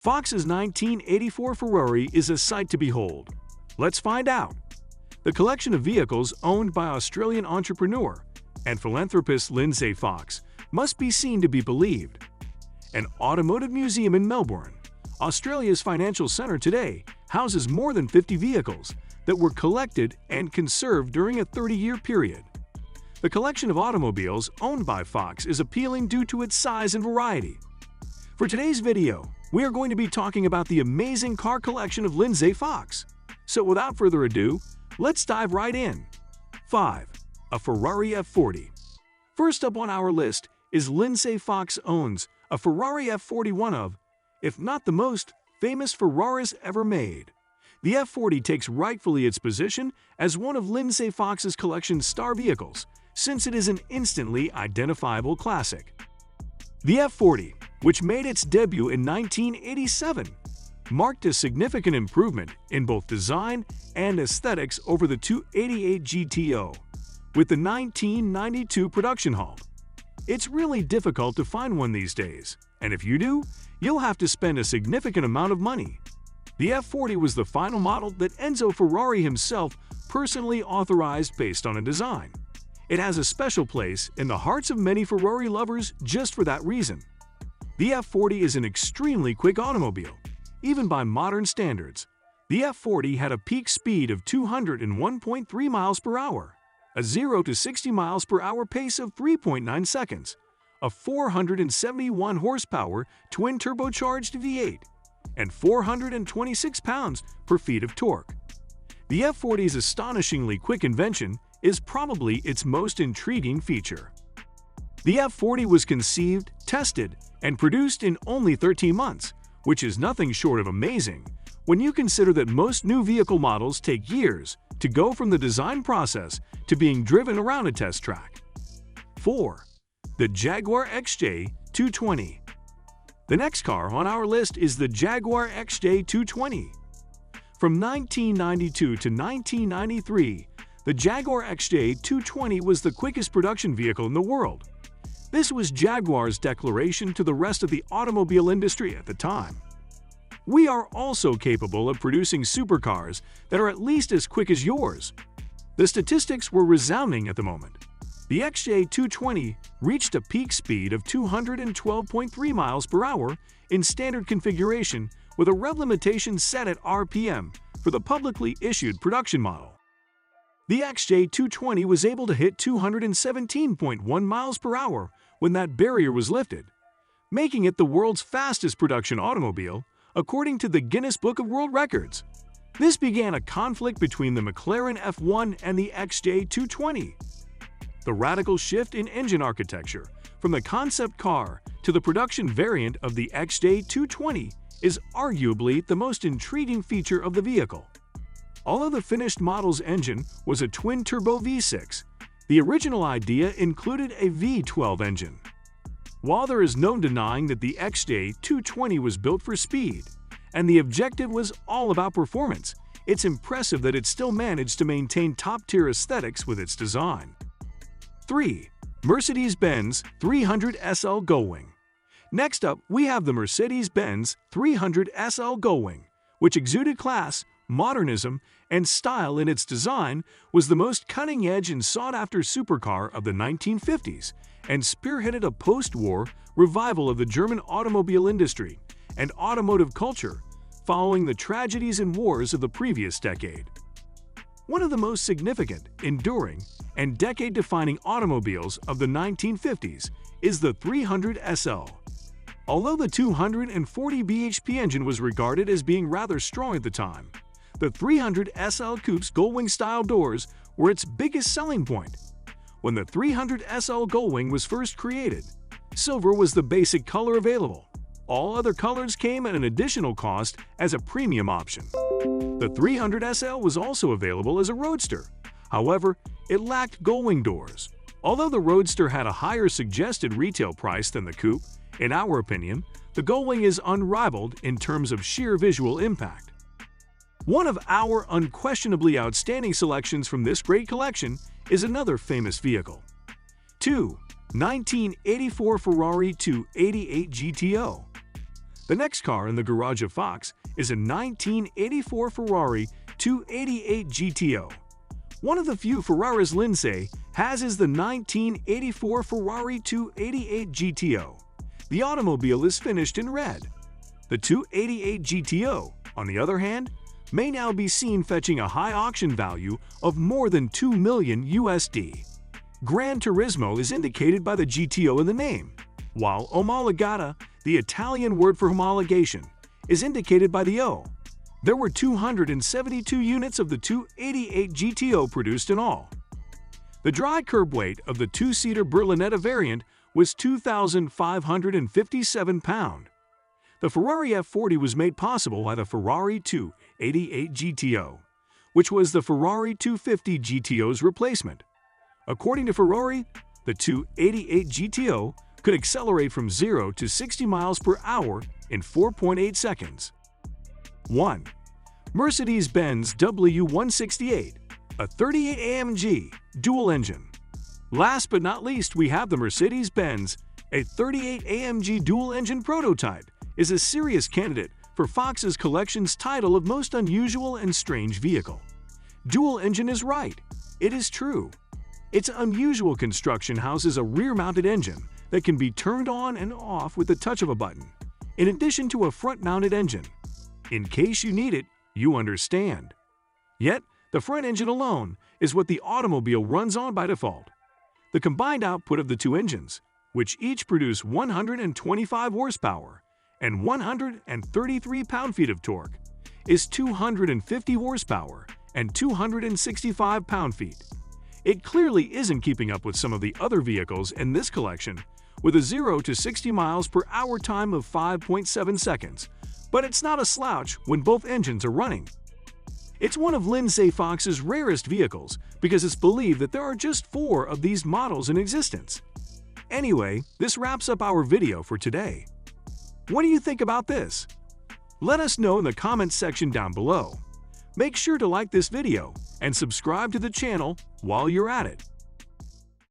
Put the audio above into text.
Fox's 1984 Ferrari is a sight to behold. Let's find out. The collection of vehicles owned by Australian entrepreneur and philanthropist Lindsay Fox must be seen to be believed. An automotive museum in Melbourne, Australia's financial centre today, houses more than 50 vehicles that were collected and conserved during a 30-year period. The collection of automobiles owned by Fox is appealing due to its size and variety. For today's video, we are going to be talking about the amazing car collection of Lindsay Fox. So without further ado, let's dive right in. 5. A Ferrari F40. First up on our list is Lindsay Fox owns a Ferrari F40, one of, if not the most, famous Ferraris ever made. The F40 takes rightfully its position as one of Lindsay Fox's collection's star vehicles, since it is an instantly identifiable classic. The F40, which made its debut in 1987, marked a significant improvement in both design and aesthetics over the 288 GTO, with the 1992 production haul. It's really difficult to find one these days, and if you do, you'll have to spend a significant amount of money. The F40 was the final model that Enzo Ferrari himself personally authorized based on a design. It has a special place in the hearts of many Ferrari lovers just for that reason. The F40 is an extremely quick automobile, even by modern standards. The F40 had a peak speed of 201.3 miles per hour, a 0 to 60 miles per hour pace of 3.9 seconds, a 471 horsepower twin-turbocharged V8, and 426 pounds-per-feet of torque. The F40's astonishingly quick invention is probably its most intriguing feature. The F40 was conceived, tested, and produced in only 13 months, which is nothing short of amazing when you consider that most new vehicle models take years to go from the design process to being driven around a test track. 4. The Jaguar XJ220. The next car on our list is the Jaguar XJ220. From 1992 to 1993, the Jaguar XJ220 was the quickest production vehicle in the world. This was Jaguar's declaration to the rest of the automobile industry at the time. We are also capable of producing supercars that are at least as quick as yours. The statistics were resounding at the moment. The XJ220 reached a peak speed of 212.3 miles per hour in standard configuration with a rev limitation set at RPM for the publicly issued production model. The XJ220 was able to hit 217.1 miles per hour when that barrier was lifted, making it the world's fastest production automobile, according to the Guinness Book of World Records. This began a conflict between the McLaren F1 and the XJ220. The radical shift in engine architecture from the concept car to the production variant of the XJ220 is arguably the most intriguing feature of the vehicle. Although the finished model's engine was a twin-turbo V6, the original idea included a V12 engine. While there is no denying that the XJ220 was built for speed, and the objective was all about performance, it's impressive that it still managed to maintain top-tier aesthetics with its design. 3. Mercedes-Benz 300 SL Gullwing. Next up, we have the Mercedes-Benz 300 SL Gullwing, which exuded class, modernism, and style in its design, was the most cutting-edge and sought-after supercar of the 1950s, and spearheaded a post-war revival of the German automobile industry and automotive culture following the tragedies and wars of the previous decade. One of the most significant, enduring, and decade-defining automobiles of the 1950s is the 300 SL. Although the 240 bhp engine was regarded as being rather strong at the time, the 300 SL Coupe's Gullwing-style doors were its biggest selling point. When the 300 SL Gullwing was first created, silver was the basic color available. All other colors came at an additional cost as a premium option. The 300 SL was also available as a roadster. However, it lacked Gullwing doors. Although the Roadster had a higher suggested retail price than the Coupe, in our opinion, the Gullwing is unrivaled in terms of sheer visual impact. One of our unquestionably outstanding selections from this great collection is another famous vehicle. 2. 1984 Ferrari 288 GTO. The next car in the garage of Fox is a 1984 Ferrari 288 GTO. One of the few Ferraris Lindsay has is the 1984 Ferrari 288 GTO. The automobile is finished in red. The 288 GTO, on the other hand, may now be seen fetching a high auction value of more than $2 million USD. Gran Turismo is indicated by the GTO in the name, while omologata, the Italian word for homologation, is indicated by the O. There were 272 units of the 288 GTO produced in all. The dry curb weight of the two-seater Berlinetta variant was 2,557 pounds. The Ferrari F40 was made possible by the Ferrari 288 GTO, which was the Ferrari 250 GTO's replacement. According to Ferrari, the 288 GTO could accelerate from 0 to 60 miles per hour in 4.8 seconds. 1. Mercedes-Benz W168, a 38 AMG dual engine. Last but not least, we have the Mercedes-Benz, a 38 AMG dual engine prototype, is a serious candidate for Fox's collection's title of most unusual and strange vehicle. Dual engine is right. It is true. Its unusual construction houses a rear-mounted engine that can be turned on and off with the touch of a button, in addition to a front-mounted engine. In case you need it, you understand. Yet, the front engine alone is what the automobile runs on by default. The combined output of the two engines, which each produce 125 horsepower and 133 pound-feet of torque, is 250 horsepower and 265 pound-feet. It clearly isn't keeping up with some of the other vehicles in this collection, with a 0 to 60 miles per hour time of 5.7 seconds, but it's not a slouch when both engines are running. It's one of Lindsay Fox's rarest vehicles because it's believed that there are just 4 of these models in existence. Anyway, this wraps up our video for today. What do you think about this? Let us know in the comments section down below. Make sure to like this video and subscribe to the channel while you're at it.